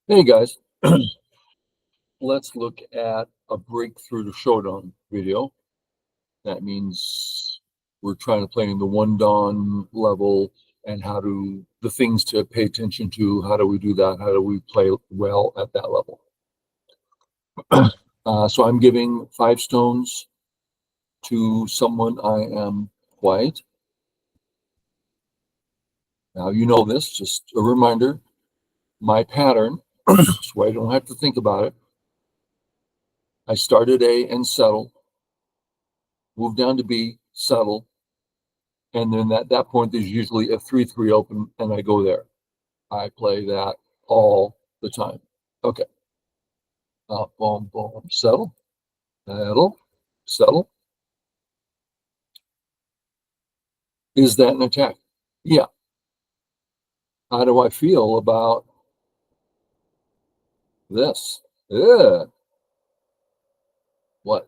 Hey guys, let's look at a breakthrough to shodan video. That means we're trying to play in the one dan level and the things to pay attention to. How do we do that? How do we play well at that level? So I'm giving 5 stones to someone I am white. Now you know this, just a reminder, my pattern, so I don't have to think about it. I start at A and settle, move down to B, settle, and then at that point, there's usually a 3-3 open, and I go there. I play that all the time. Okay. Boom, boom, settle, settle, settle. Is that an attack? Yeah. How do I feel about this? Yeah. What?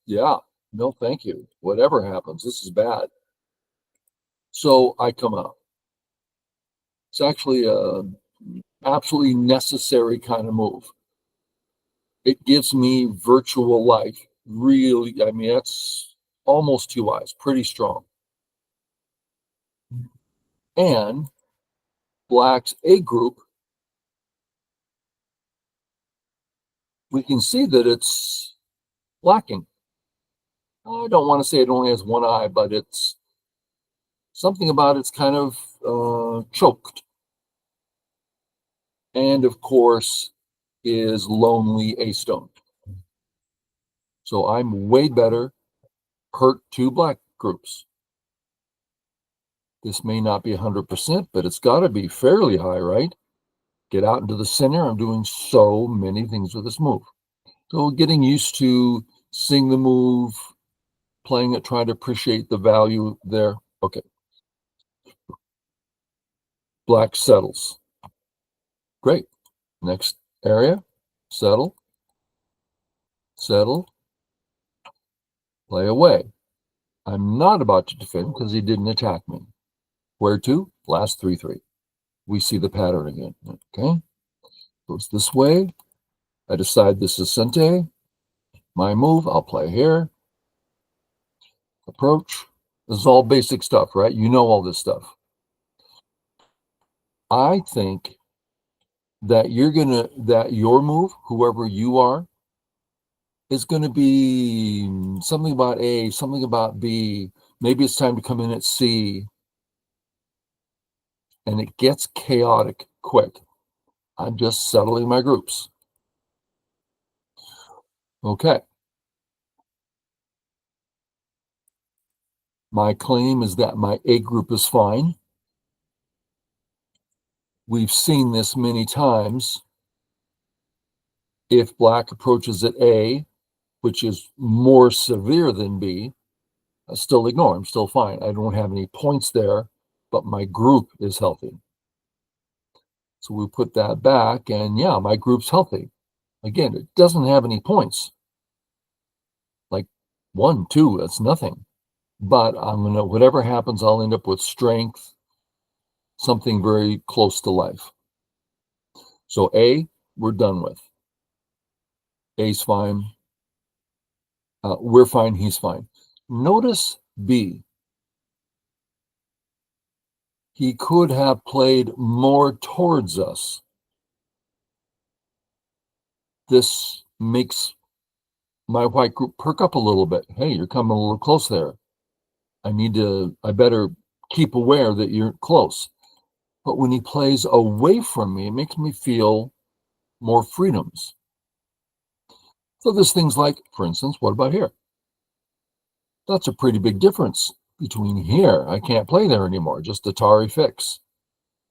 Yeah. No, thank you. Whatever happens, this is bad. So I come out. It's actually a absolutely necessary kind of move. It gives me virtual life. Really, I mean, that's almost 2 eyes, pretty strong. And Black's A group, we can see that it's lacking. I don't want to say it only has 1 eye, but it's something about it's kind of choked. And of course, is lonely A stone. So I'm way better hurt 2 black groups. This may not be 100%, but it's got to be fairly high, right? Get out into the center. I'm doing so many things with this move. So getting used to seeing the move, playing it, trying to appreciate the value there. Okay. Black settles. Great. Next area. Settle. Settle. Play away. I'm not about to defend because he didn't attack me. Where to? Last 3-3. We see the pattern again. Okay. Goes this way. I decide this is Sente. My move. I'll play here. Approach. This is all basic stuff, right? You know all this stuff. I think that your move, whoever you are, is gonna be something about A, something about B. Maybe it's time to come in at C. And it gets chaotic quick. I'm just settling my groups. Okay. My claim is that my A group is fine. We've seen this many times. If Black approaches at A, which is more severe than B, I still ignore. I'm still fine. I don't have any points there, but my group is healthy. So we put that back, and yeah, my group's healthy. Again, it doesn't have any points. Like 1, 2, that's nothing. But I'm gonna, whatever happens, I'll end up with strength, something very close to life. So A, we're done with. A's fine. We're fine, he's fine. Notice B. He could have played more towards us. This makes my white group perk up a little bit. Hey, you're coming a little close there. I better keep aware that you're close. But when he plays away from me, it makes me feel more freedoms. So there's things like, for instance, what about here? That's a pretty big difference between here. I can't play there anymore. Just Atari fix.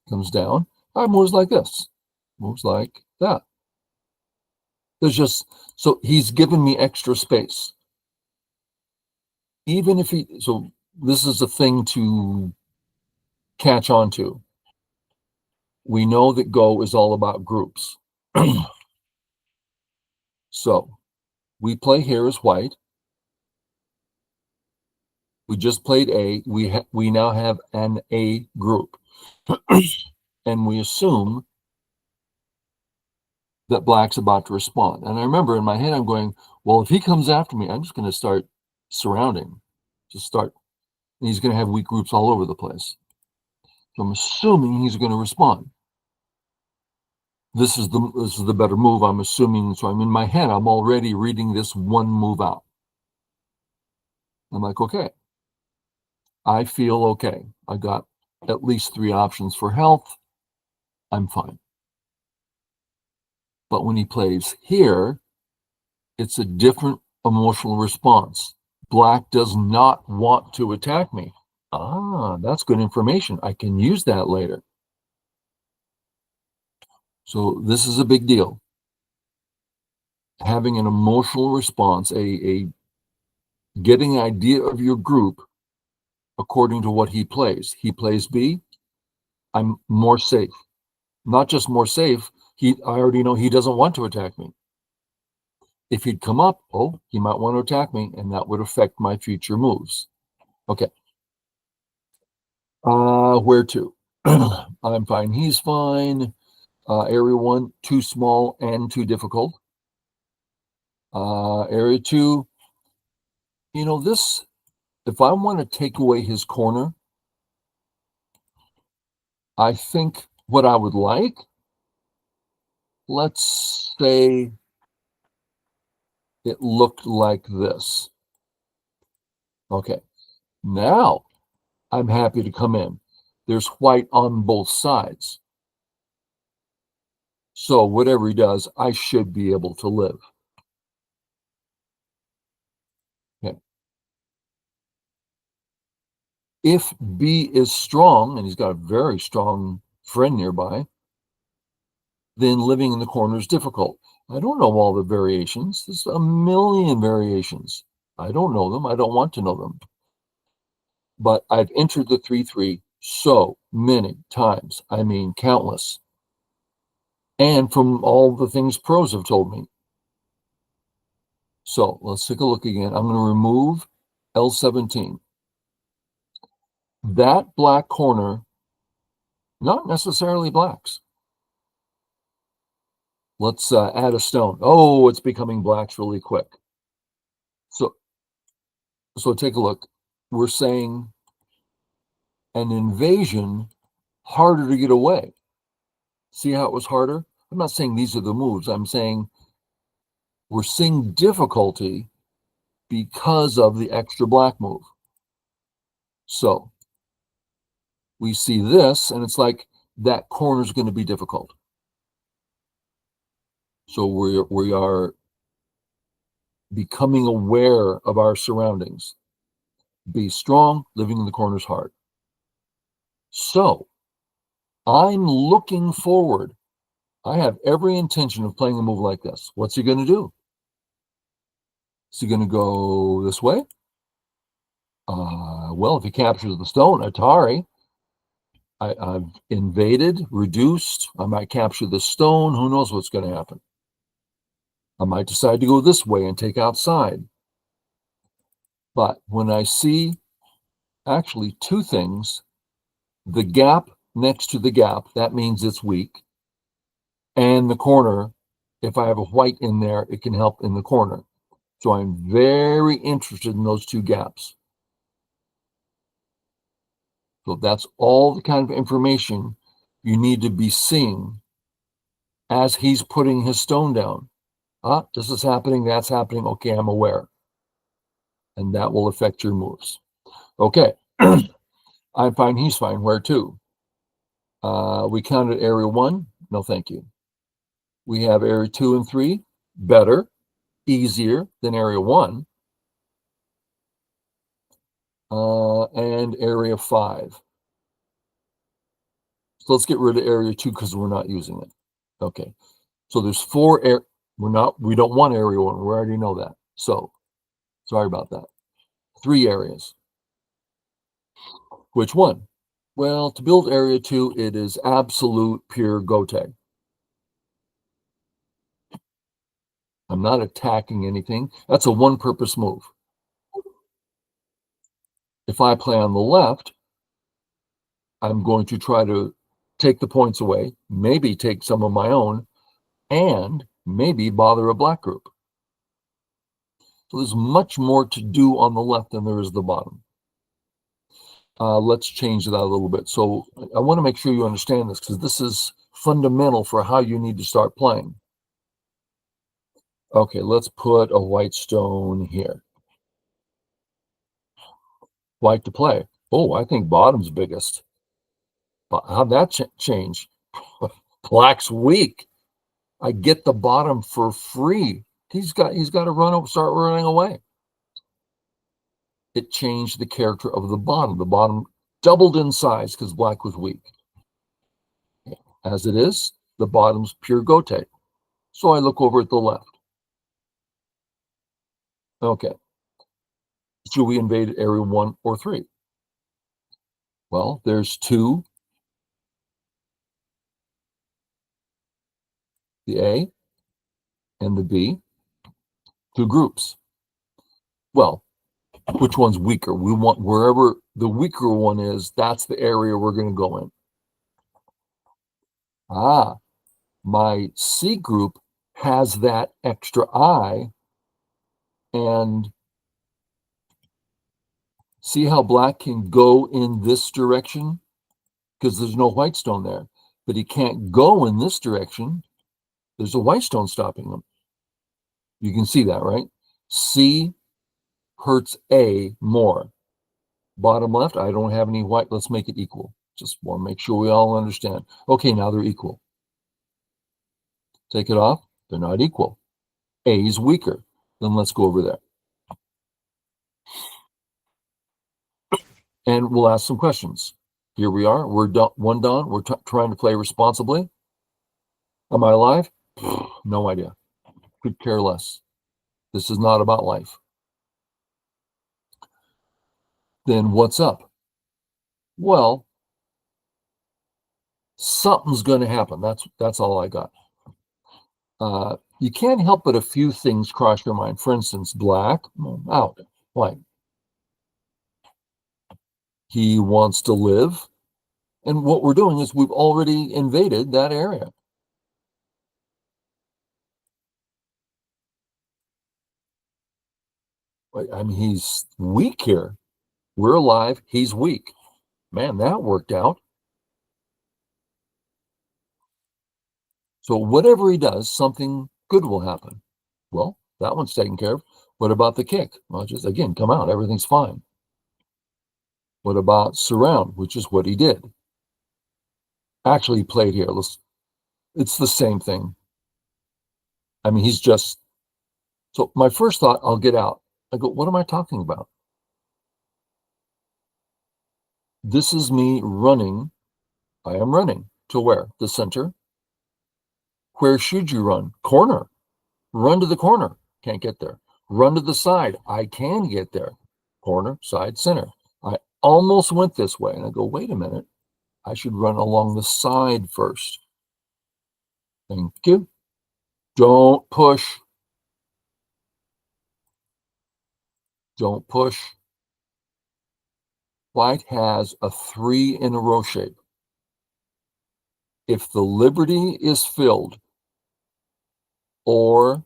Comes down. I moves like this. Moves like that. So he's given me extra space. Even if so this is a thing to catch on to. We know that Go is all about groups. So we play here as white. We just played A. We now have an A group. And we assume that black's about to respond. And I remember in my head, I'm going, well, if he comes after me, I'm just going to start surrounding, just start. And he's going to have weak groups all over the place. So I'm assuming he's going to respond. This is the better move, I'm assuming. So I'm in my head, I'm already reading this one move out. I'm like, okay, I feel okay. I got at least 3 options for health. I'm fine. But when he plays here, it's a different emotional response. Black does not want to attack me. Ah, that's good information. I can use that later. So this is a big deal. Having an emotional response, a getting an idea of your group according to what he plays. He plays B, I'm more safe. Not just more safe, I already know he doesn't want to attack me. If he'd come up, oh, he might want to attack me, and that would affect my future moves. Okay. Where to? I'm fine. He's fine. Area 1, too small and too difficult. Area 2, this, if I want to take away his corner, I think what I would like, let's say it looked like this. Okay. Now I'm happy to come in. There's white on both sides. So whatever he does, I should be able to live. Okay. If B is strong, and he's got a very strong friend nearby, then living in the corner is difficult. I don't know all the variations. There's a million variations. I don't know them. I don't want to know them. But I've entered the 3-3 so many times. I mean, countless. And from all the things pros have told me. So let's take a look again. I'm going to remove L17. That black corner, not necessarily blacks. Let's add a stone. Oh, it's becoming blacks really quick. So take a look. We're saying an invasion harder to get away. See how it was harder? I'm not saying these are the moves. I'm saying we're seeing difficulty because of the extra black move. So we see this, and it's like that corner is going to be difficult. So we are becoming aware of our surroundings. Be strong, living in the corner is hard. So I'm looking forward. I have every intention of playing a move like this. What's he going to do? Is he going to go this way? Well, if he captures the stone, Atari, I've invaded, reduced. I might capture the stone. Who knows what's going to happen? I might decide to go this way and take outside. But when I see actually 2 things, the gap next to the gap, that means it's weak. And the corner, if I have a white in there, it can help in the corner. So I'm very interested in those 2 gaps. So that's all the kind of information you need to be seeing as he's putting his stone down. This is happening, that's happening. Okay, I'm aware. And that will affect your moves. Okay. I'm fine, he's fine. Where to? We counted area 1. No, thank you. We have area 2 and 3. Better, easier than area 1. And area 5. So let's get rid of area 2 because we're not using it. Okay. So there's 4 we don't want area 1. We already know that. So sorry about that. 3 areas. Which one? Well, to build area 2, it is absolute pure go tag. I'm not attacking anything. That's a one-purpose move. If I play on the left, I'm going to try to take the points away, maybe take some of my own, and maybe bother a black group. So there's much more to do on the left than there is the bottom. Let's change that a little bit. So I want to make sure you understand this, because this is fundamental for how you need to start playing. Okay, let's put a white stone here. White to play. Oh, I think bottom's biggest. But how'd that change? Black's weak. I get the bottom for free. He's got to start running away. It changed the character of the bottom. The bottom doubled in size because black was weak. As it is, the bottom's pure gote. So I look over at the left. Okay. Should we invade area 1 or 3? Well, there's 2, the A and the B, 2 groups. Well, which one's weaker? We want wherever the weaker one is, that's the area we're going to go in. My C group has that extra I, and see how black can go in this direction because there's no white stone there, but he can't go in this direction. There's a white stone stopping him. You can see that, right? C hurts A more. Bottom left, I don't have any white. Let's make it equal. Just want to make sure we all understand. Okay, now they're equal. Take it off. They're not equal. A is weaker. Then let's go over there. And we'll ask some questions. Here we are. We're done. One done. We're trying to play responsibly. Am I alive? No idea. Could care less. This is not about life. Then what's up? Well, something's going to happen. That's all I got. You can't help but a few things cross your mind. For instance, black, out. White. He wants to live. And what we're doing is we've already invaded that area. I mean, he's weak here. We're alive. He's weak. Man, that worked out. So whatever he does, something good will happen. Well, that one's taken care of. What about the kick? Well, just again, come out. Everything's fine. What about surround, which is what he did? Actually, he played here. It's the same thing. I mean, he's just... So my first thought, I'll get out. I go, what am I talking about? This is me running. I am running to where? The center. Where should you run? Corner. Run to the corner. Can't get there. Run to the side. I can get there. Corner, side, center. I almost went this way. And I go, wait a minute. I should run along the side first. Thank you. Don't push. Don't push. White has a 3 in a row shape. If the liberty is filled, or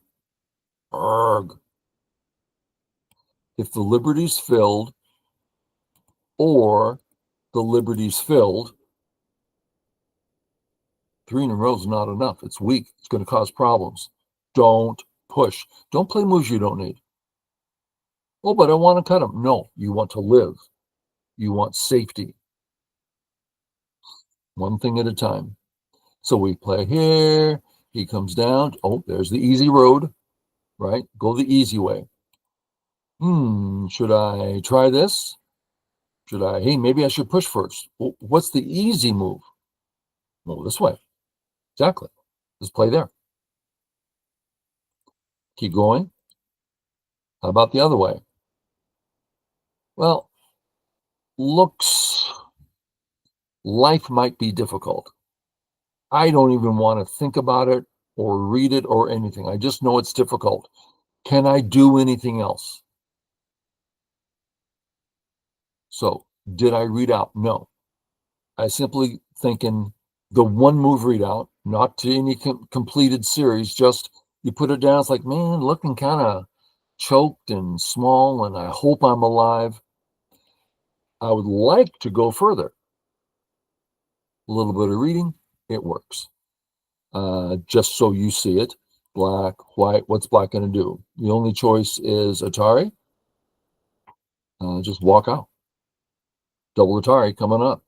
if the liberty's filled, or the liberty's filled, 3 in a row is not enough. It's weak. It's going to cause problems. Don't push. Don't play moves you don't need. Oh, but I want to cut them. No, you want to live. You want safety. One thing at a time. So we play here. He comes down. Oh, there's the easy road, right? Go the easy way. Should I try this? Hey, maybe I should push first. Well, what's the easy move? Well, this way. Exactly. Let's play there. Keep going. How about the other way? Well, life might be difficult. I don't even want to think about it or read it or anything. I just know it's difficult. Can I do anything else? So did I read out? No. I simply thinking the one move readout not to any completed series, just you put it down, it's like, man, looking kind of choked and small, and I hope I'm alive. I would like to go further. A little bit of reading, it works. Just so you see it, black, white, what's black going to do? The only choice is Atari. Just walk out. Double Atari coming up.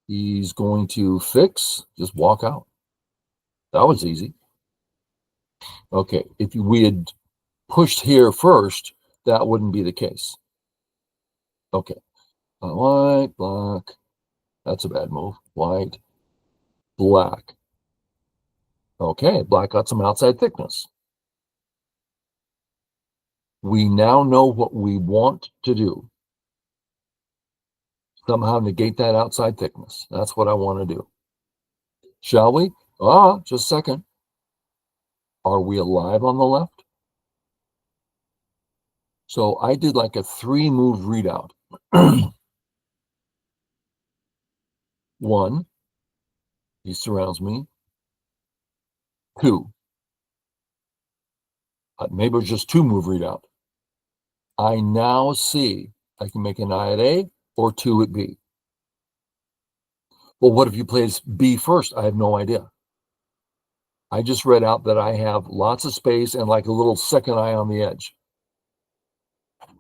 He's going to fix, just walk out. That was easy. Okay, if we had pushed here first, that wouldn't be the case. Okay, white, black. That's a bad move. White, black. Okay, black got some outside thickness. We now know what we want to do. Somehow negate that outside thickness. That's what I want to do. Shall we? Just a second. Are we alive on the left? So I did like a 3-move readout. 1, he surrounds me. 2, maybe it was just 2-move readout. I now see I can make an eye at A or 2 at B. Well, what if you plays B first? I have no idea. I just read out that I have lots of space and like a little second eye on the edge.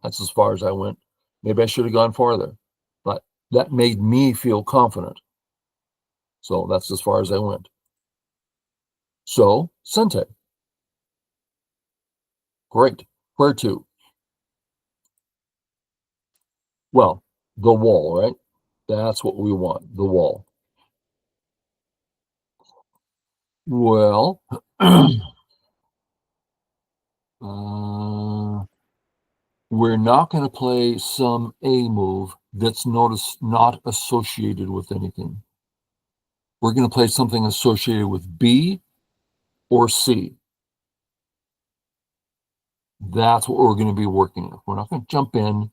That's as far as I went. Maybe I should have gone farther, but that made me feel confident. So that's as far as I went. So, Sente. Great. Where to? Well, the wall, right? That's what we want, the wall. Well, we're not going to play some A move that's not associated with anything. We're going to play something associated with B or C. That's what we're going to be working with. We're not going to jump in.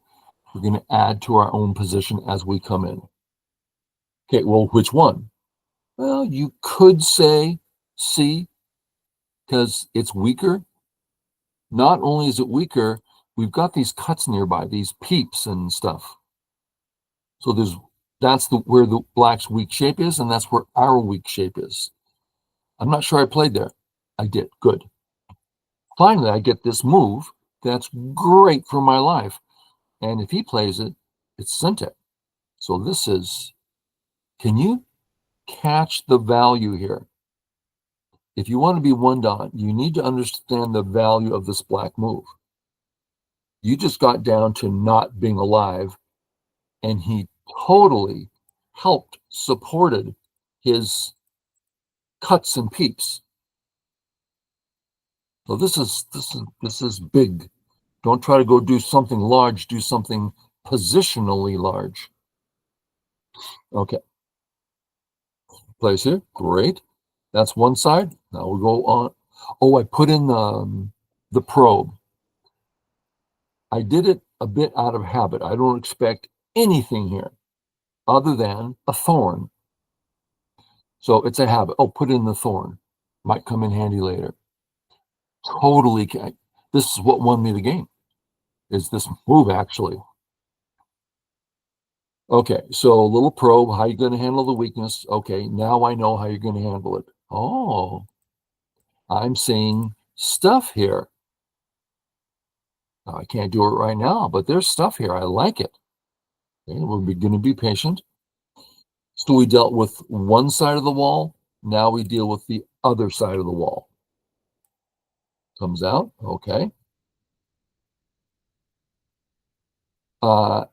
We're going to add to our own position as we come in. Okay, well, which one? Well, you could say C because it's weaker. Not only is it weaker, we've got these cuts nearby, these peeps and stuff. So that's where the black's weak shape is, and that's where our weak shape is. I'm not sure I played there. I did. Good. Finally, I get this move that's great for my life. And if he plays it, it's Sente. So this is, can you catch the value here? If you want to be one dot, you need to understand the value of this black move. You just got down to not being alive, and he totally helped, supported his cuts and peeps. So this is big. Don't try to go do something large, do something positionally large. Okay. Place here, great. That's one side. Now we'll go on. Oh, I put in the probe. I did it a bit out of habit. I don't expect anything here other than a thorn. So it's a habit. Oh, put in the thorn. Might come in handy later. Totally. This is what won me the game, is this move actually. Okay, so a little probe. How are you going to handle the weakness? Okay, now I know how you're going to handle it. Oh, I'm seeing stuff here. I can't do it right now, but there's stuff here. I like it. Okay, we're going to be patient. So we dealt with one side of the wall. Now we deal with the other side of the wall. Comes out. Okay.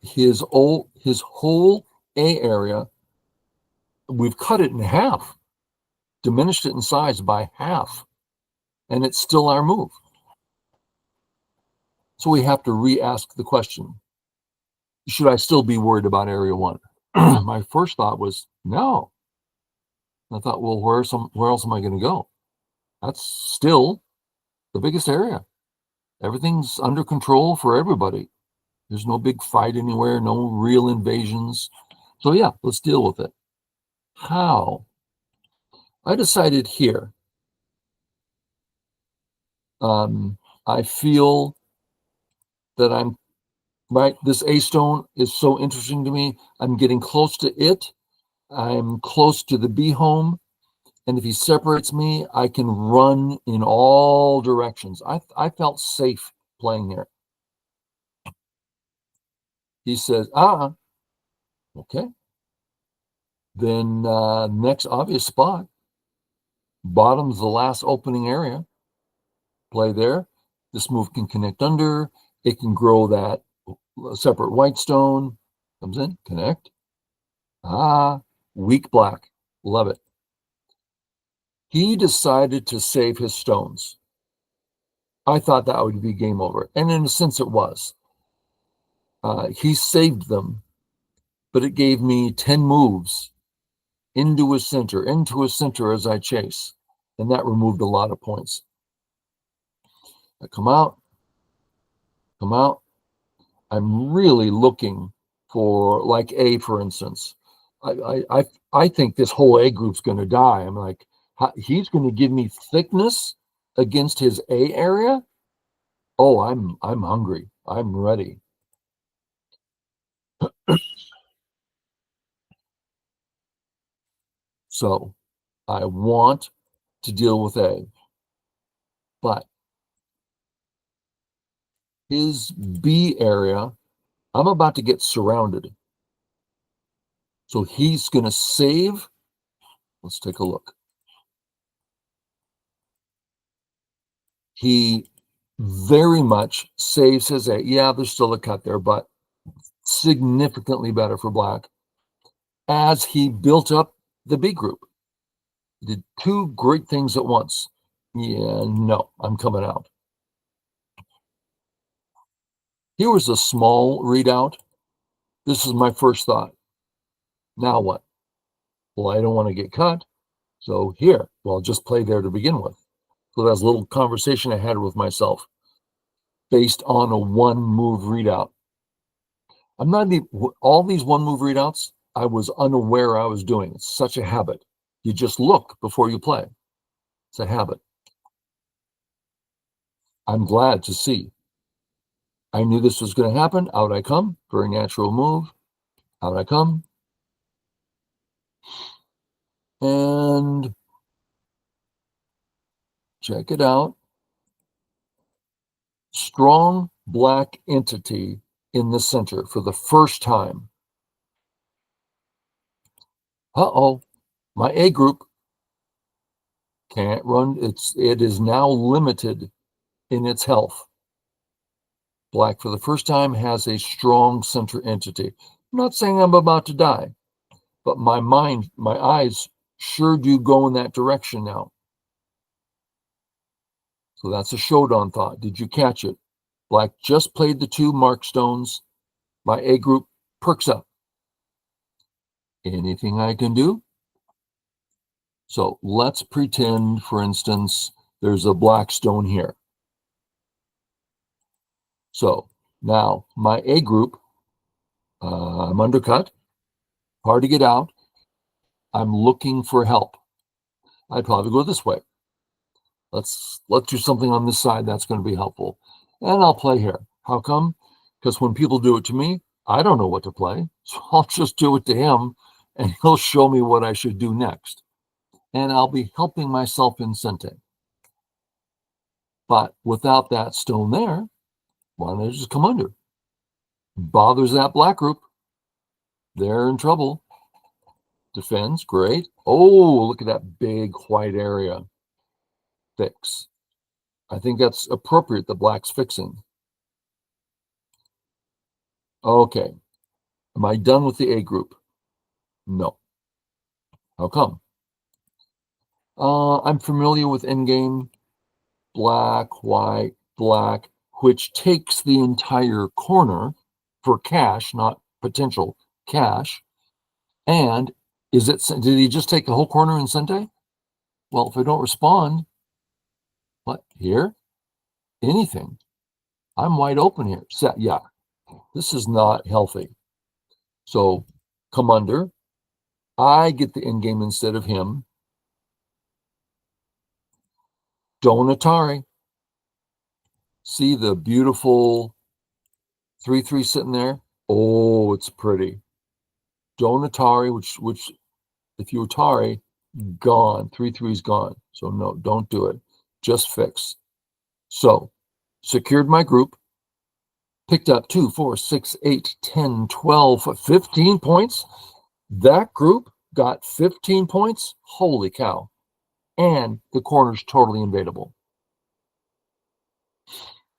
His whole A area, we've cut it in half, diminished it in size by half, and it's still our move. So we have to re-ask the question, should I still be worried about area 1? My first thought was no. I thought, well, where else am I going to go? That's still the biggest area. Everything's under control for everybody. There's no big fight anywhere, no real invasions. So yeah, let's deal with it. How? I decided here. I feel that this A stone is so interesting to me. I'm getting close to it. I'm close to the B home. And if he separates me, I can run in all directions. I felt safe playing there. He says, okay. Then next obvious spot, bottom's the last opening area. Play there. This move can connect under. It can grow that separate white stone. Comes in, connect. Weak black. Love it. He decided to save his stones. I thought that would be game over. And in a sense, it was. He saved them, but it gave me 10 moves into his center as I chase. And that removed a lot of points. I come out. I'm really looking for, like A, for instance. I think this whole A group's going to die. I'm like, he's going to give me thickness against his A area. Oh, I'm hungry. I'm ready. So I want to deal with A, but his B area, I'm about to get surrounded. So he's going to save. Let's take a look. He very much saves his A. Yeah, there's still a cut there, but significantly better for black as he built up the B group. He did two great things at once. Yeah, no, I'm coming out. Here was a small readout. This is my first thought. Now what? Well, I don't want to get cut. So here, well, I'll just play there to begin with. So that's a little conversation I had with myself based on a one move readout. I'm not all these one move readouts, I was unaware I was doing. It's such a habit. You just look before you play. It's a habit. I'm glad to see. I knew this was going to happen. Out I come. Very natural move. Out I come. And check it out. Strong black entity in the center for the first time. Uh-oh, my A group can't run. It is now limited in its health. Black for the first time has a strong center entity. I'm not saying I'm about to die, but my mind, my eyes sure do go in that direction now. So that's a shodan thought. Did you catch it? Black just played the two mark stones. My A group perks up. Anything I can do? So let's pretend, for instance, there's a black stone here. So now my A group, I'm undercut, hard to get out. I'm looking for help. I'd probably go this way. Let's do something on this side that's going to be helpful. And I'll play here. How come? Because when people do it to me, I don't know what to play. So I'll just do it to him and he'll show me what I should do next. And I'll be helping myself in Sente. But without that stone there, why don't I just come under? Bothers that black group. They're in trouble. Defends, great. Oh, look at that big white area. Fix. I think that's appropriate, the black's fixing. Okay. Am I done with the A group? No. How come? I'm familiar with endgame, black, white, black, which takes the entire corner for cash, not potential cash. And did he just take the whole corner in Sente? Well, if I don't respond, what, here? Anything. I'm wide open here. Yeah, this is not healthy. So come under. I get the end game instead of him. Donatari. See the beautiful 3-3 sitting there? Oh, it's pretty. Donatari, which if you Atari, gone. 3-3's gone. So no, don't do it. Just fix. So secured my group, picked up 2, 4, 6, 8, 10, 12, 15 points. That group got 15 points. Holy cow. And the corner's totally invadable.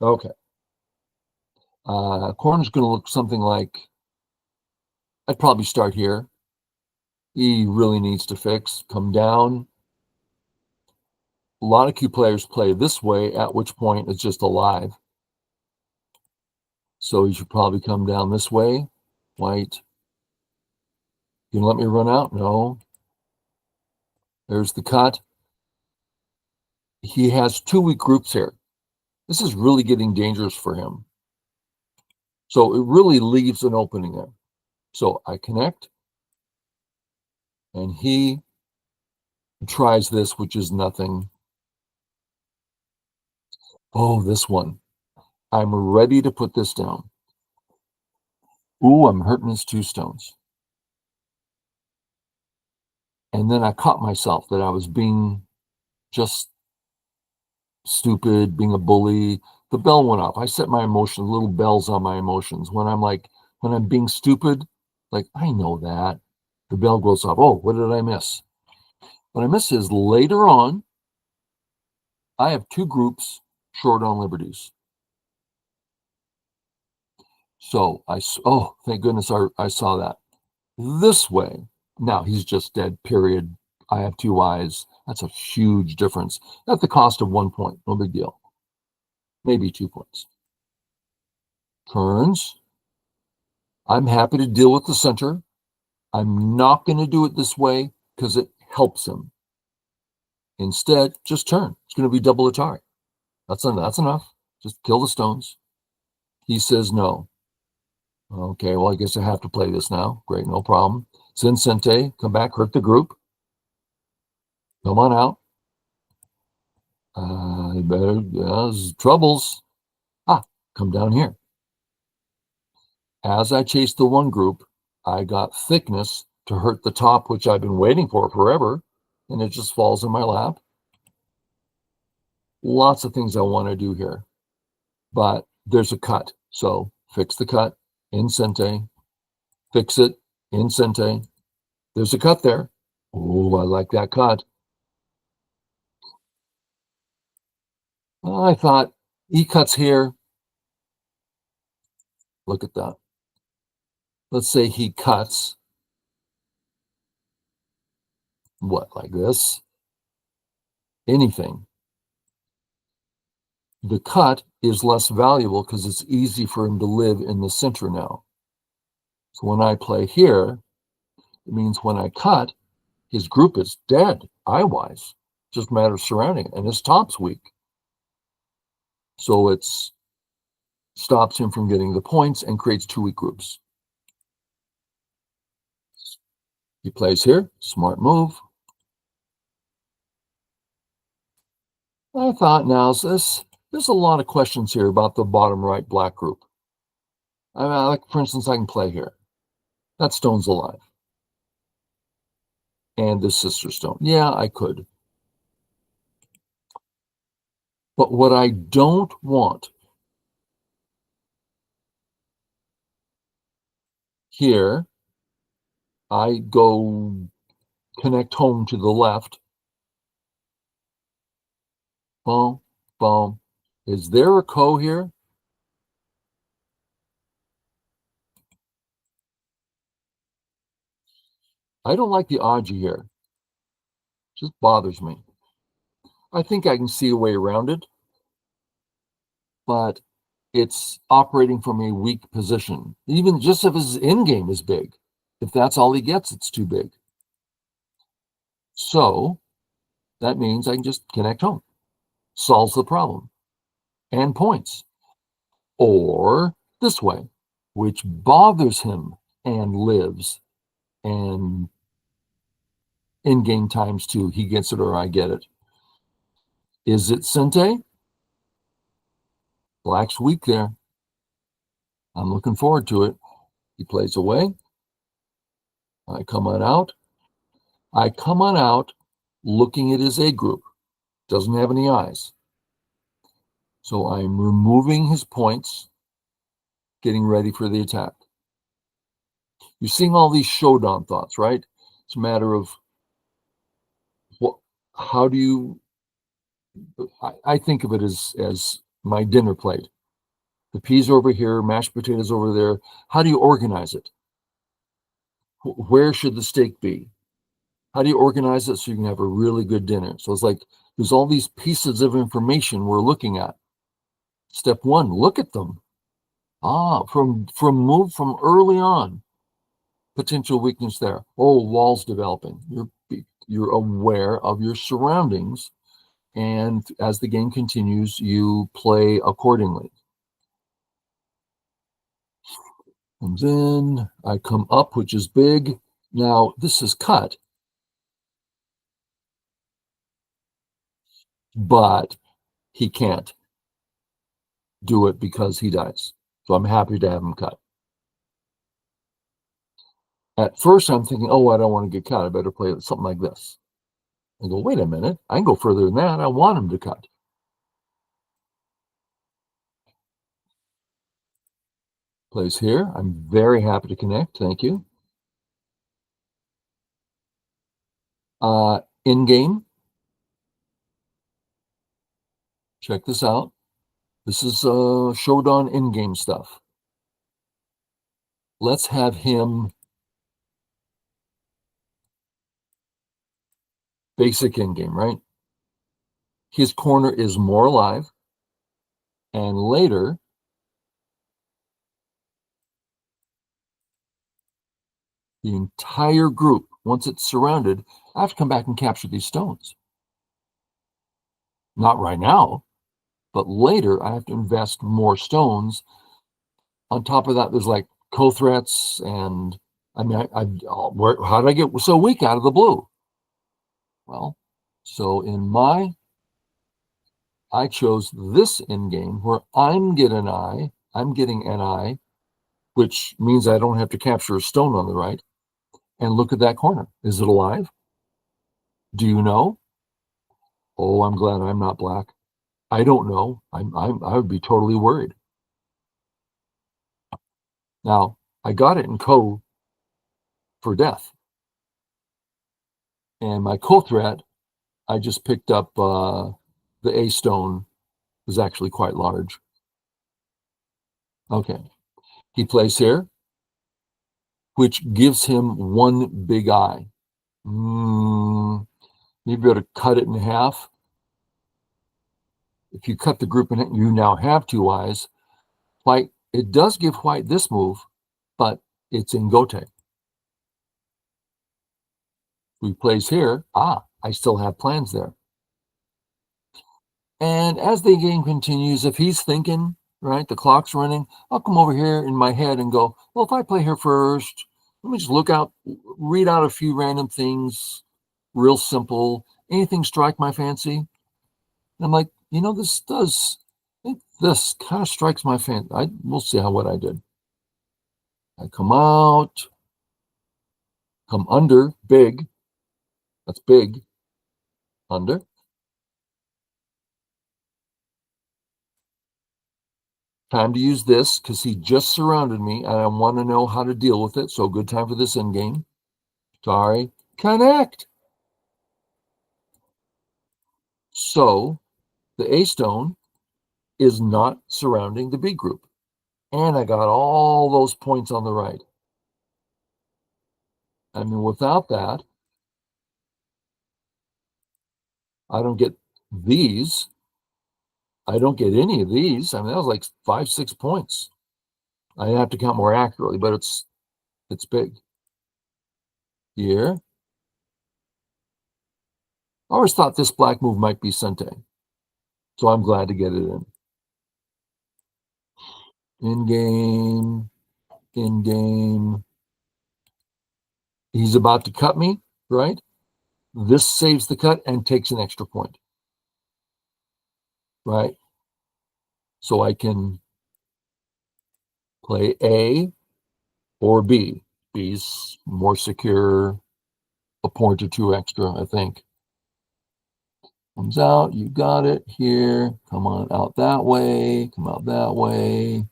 Okay. Corner's going to look something like, I'd probably start here. He really needs to fix. Come down. A lot of Q players play this way, at which point it's just alive. So you should probably come down this way. White. You gonna let me run out? No. There's the cut. He has 2 weak groups here. This is really getting dangerous for him. So it really leaves an opening there. So I connect. And he tries this, which is nothing. Oh, this one. I'm ready to put this down. Ooh, I'm hurting his 2 stones. And then I caught myself that I was being just stupid, being a bully. The bell went off. I set my emotions, little bells on my emotions. When I'm being stupid, like, I know that. The bell goes off. Oh, what did I miss? What I miss is later on, I have 2 groups short on liberties. So oh, thank goodness I saw that. This way, now he's just dead, period. I have 2 eyes. That's a huge difference. At the cost of 1 point, no big deal. Maybe 2 points. Turns. I'm happy to deal with the center. I'm not going to do it this way because it helps him. Instead, just turn. It's going to be double Atari. That's enough. Just kill the stones. He says no. Okay, well, I guess I have to play this now. Great, no problem. Sin Sente, come back, hurt the group. Come on out. There's troubles. Come down here. As I chased the one group, I got thickness to hurt the top, which I've been waiting for forever, and it just falls in my lap. Lots of things I want to do here, but there's a cut. So fix the cut, in Sente, fix it, in Sente. There's a cut there. Oh, I like that cut. I thought he cuts here. Look at that. Let's say he cuts. What, like this? Anything. The cut is less valuable because it's easy for him to live in the center now. So when I play here, it means when I cut, his group is dead, eye-wise. Just a matter of surrounding it, and his top's weak. So it stops him from getting the points and creates 2 weak groups. He plays here, smart move. I thought now, there's a lot of questions here about the bottom right black group. Like, for instance, I can play here. That stone's alive. And this sister stone. Yeah, I could. But what I don't want here, I go connect home to the left. Boom, boom. Is there a ko here? I don't like the aji here. Just bothers me. I think I can see a way around it, but it's operating from a weak position. Even just if his end game is big, if that's all he gets, it's too big. So that means I can just connect home. Solves the problem. And points. Or this way, which bothers him and lives. And in game times 2, he gets it or I get it. Is it Sente? Black's weak there. I'm looking forward to it. He plays away. I come on out. I come on out looking at his A group. Doesn't have any eyes. So I'm removing his points, getting ready for the attack. You're seeing all these shodan thoughts, right? It's a matter of how do you, I think of it as my dinner plate. The peas over here, mashed potatoes over there. How do you organize it? Where should the steak be? How do you organize it so you can have a really good dinner? So it's like there's all these pieces of information we're looking at. Step one, look at them. From early on, potential weakness there. Oh, walls developing. You're aware of your surroundings, and as the game continues, you play accordingly. Comes in, I come up, which is big. Now this is cut, but he can't do it because he dies. So I'm happy to have him cut. At first, I'm thinking, oh, I don't want to get cut. I better play something like this. I go, wait a minute. I can go further than that. I want him to cut. Plays here. I'm very happy to connect. Thank you. In game. Check this out. This is shodan in game stuff. Let's have him basic in game, right? His corner is more alive. And later, the entire group, once it's surrounded, I have to come back and capture these stones. Not right now, but later I have to invest more stones. On top of that, there's like co-threats, and I mean, how did I get so weak out of the blue? Well, so I chose this in game where I'm getting an eye, which means I don't have to capture a stone on the right. And look at that corner. Is it alive? Do you know? Oh, I'm glad I'm not black. I don't know. I would be totally worried. Now, I got it in co for death. And my co-threat, I just picked up the A stone, was actually quite large. Okay. He plays here, which gives him one big eye. Maybe ought to cut it in half. If you cut the group in it, you now have two eyes. White, it does give white this move, but it's in Gote. He plays here. I still have plans there. And as the game continues, if he's thinking, right, the clock's running, I'll come over here in my head and go, well, if I play here first, let me just read out a few random things, real simple. Anything strike my fancy? And I'm like, this kind of strikes my fancy. We'll see what I did. I come out, come under, big. That's big. Under. Time to use this because he just surrounded me and I want to know how to deal with it. So good time for this in game. Sorry. Connect. So the A stone is not surrounding the B group. And I got all those points on the right. I mean, without that, I don't get these. I don't get any of these. I mean, that was like 5, 6 points. I have to count more accurately, but it's big. Here. I always thought this black move might be Sente. So I'm glad to get it in. In game. In game. He's about to cut me, right? This saves the cut and takes an extra point. right? So I can play A or B. B's more secure, a point or two extra, I think. Comes out, you got it here. Come on out that way, come out that way.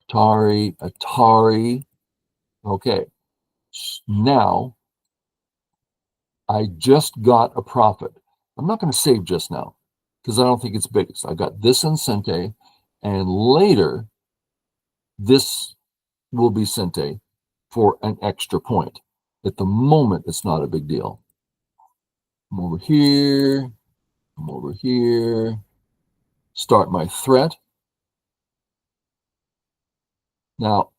Atari, Atari. Okay, now I just got a profit. I'm not going to save just now because I don't think it's biggest. I got this in Sente, and later this will be Sente for an extra point. At the moment, it's not a big deal. Come over here, come over here, start my threat. Now,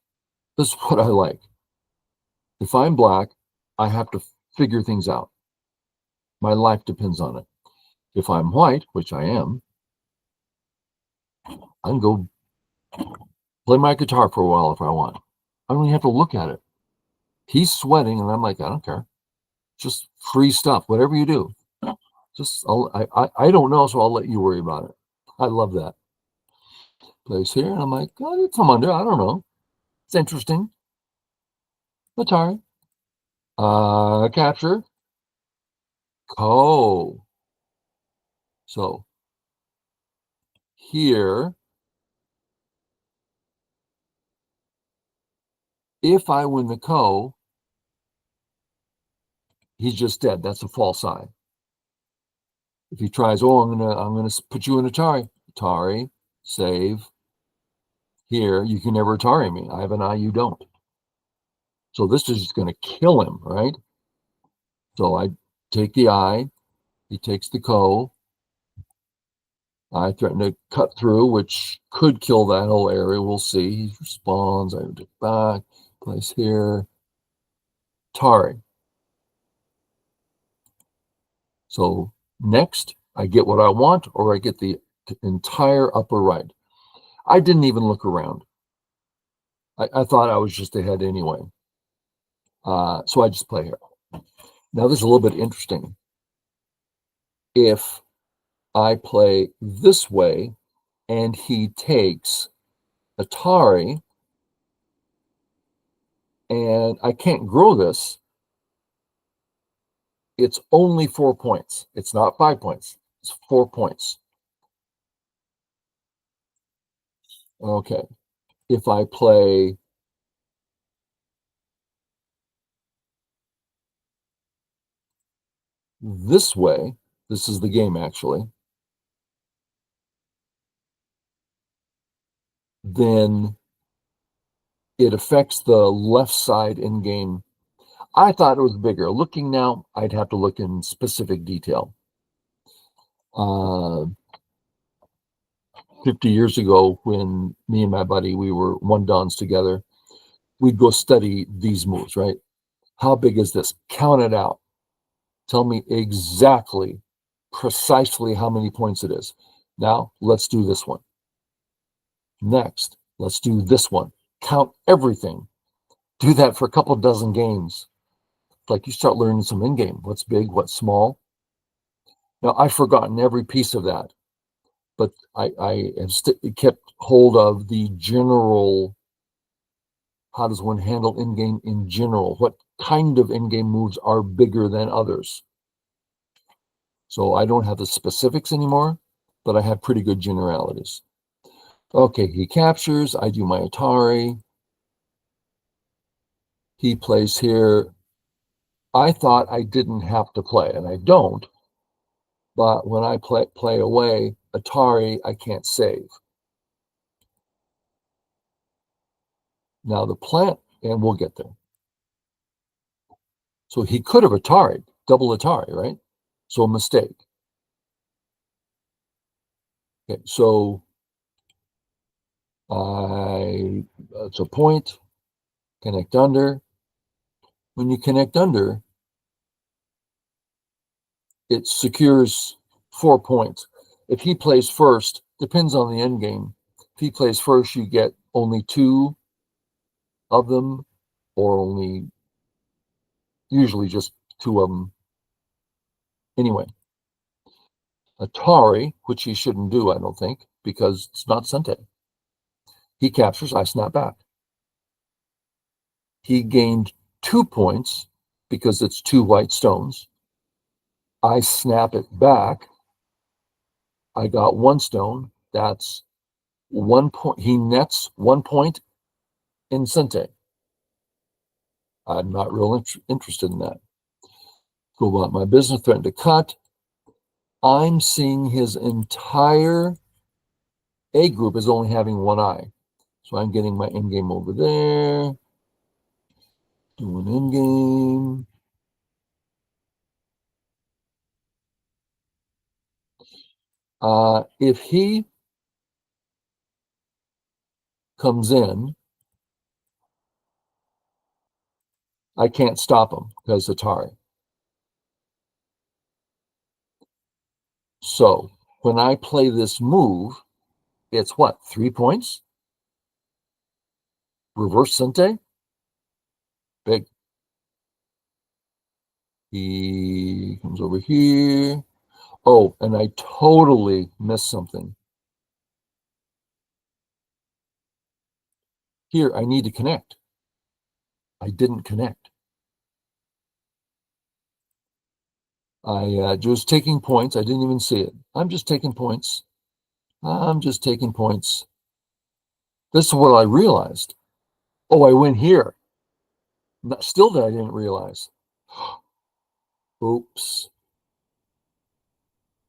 this is what I like. If I'm black, I have to figure things out. My life depends on it. If I'm white, which I am, I can go play my guitar for a while if I want. I don't even have to look at it. He's sweating, and I'm like, I don't care. Just free stuff, whatever you do. Just I don't know, so I'll let you worry about it. I love that. Place here, and I'm like, oh, come under. I don't know. It's interesting. Atari. Capture. Co. So here, if I win the co, he's just dead. That's a false eye. If he tries, oh, I'm gonna put you in Atari. Atari, save. Here, you can never Atari me. I have an eye, you don't. So this is just gonna kill him, right? So I take the eye, he takes the co. I threaten to cut through, which could kill that whole area. We'll see. He responds. I take back, place here. Atari. So next, I get what I want, or I get the entire upper right. I didn't even look around. I thought I was just ahead anyway. So I just play here. Now this is a little bit interesting. If I play this way and he takes Atari, and I can't grow this, it's only 4 points. It's not 5 points. It's 4 points. Okay. If I play this way, this is the game actually, then it affects the left side in game. I thought it was bigger. Looking now, I'd have to look in specific detail. 50 years ago, when me and my buddy, we were one dons together, we'd go study these moves, right? How big is this? Count it out. Tell me exactly, precisely how many points it is. Now, let's do this one. Next, let's do this one. Count everything. Do that for a couple dozen games. Like you start learning some in-game. What's big, what's small. Now, I've forgotten every piece of that, but I have kept hold of the general, how does one handle in-game in general? What kind of in-game moves are bigger than others? So I don't have the specifics anymore, but I have pretty good generalities. Okay, he captures. I do my Atari. He plays here. I thought I didn't have to play, and I don't. But when I play away Atari, I can't save. Now the plant, and we'll get there. So he could have Atari, double Atari, right? So a mistake. Okay, so it's a point, connect under. When you connect under, it secures 4 points. If he plays first, depends on the end game. If he plays first, you get only 2 of them, or only usually just 2 of them. Anyway, Atari, which he shouldn't do, I don't think, because it's not Sente. He captures, I snap back. He gained 2 points because it's two white stones. I snap it back. I got one stone. That's 1 point. He nets 1 point in Sente. I'm not real interested in that. Go about my business, threaten to cut. I'm seeing his entire A group is only having one eye. So I'm getting my end game over there. Doing end game. If he comes in, I can't stop him because Atari. So when I play this move, it's what? 3 points? Reverse Sente? Big. He comes over here. Oh, and I totally missed something. Here, I need to connect. I didn't connect. I just taking points. I didn't even see it. I'm just taking points. I'm just taking points. This is what I realized. Oh, I went here. Still that I didn't realize. Oops.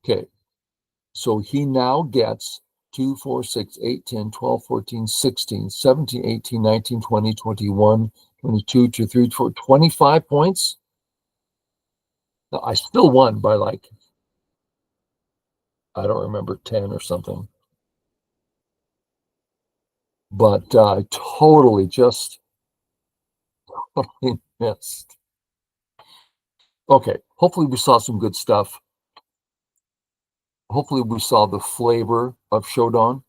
Okay. So he now gets 2, 4, 6, 8, 10, 12, 14, 16, 17, 18, 19, 20, 21, 22, 23, 24, 25 points. Now, I still won by like, I don't remember, 10 or something. But I totally just missed. Okay, hopefully we saw some good stuff. Hopefully we saw the flavor of shodan,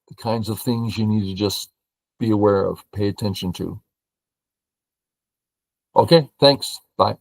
the kinds of things you need to just be aware of, pay attention to. Okay, thanks. Bye.